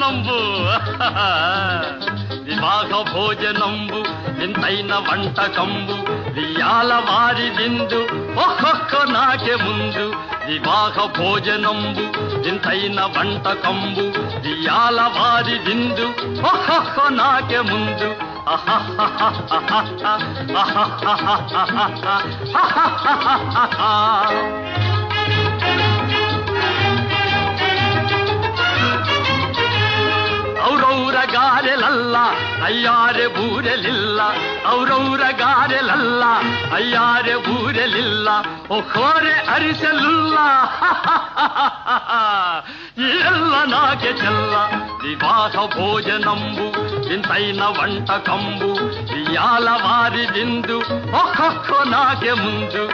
భోజనంబు వివాహ భోజనంబు వింతైన వంటకంబు వియాల వారి విందు ఒక్కొక్క నాకే ముందు వివాహ భోజనంబు వింతైన వంటకంబు వియాల వారి విందు ఒక్కొక్క నాకే ముందు ఔరౌర గారెలల్ల అయ్యారె బూరెలిల్ల ఔరౌర గారెలల్ల అయ్యారె బూరెలిల్ల ఒక్కోరె అరిసెలుల్ల ಎಲ್ಲ ನಾಗೆ ಚೆಲ್ಲ ವಿವಾಹ ಭೋಜನಂಬು ವಿಂತೈನ వంటకంబు వియాల వారిదిందు ఒక్కొక్క నాకే ముందు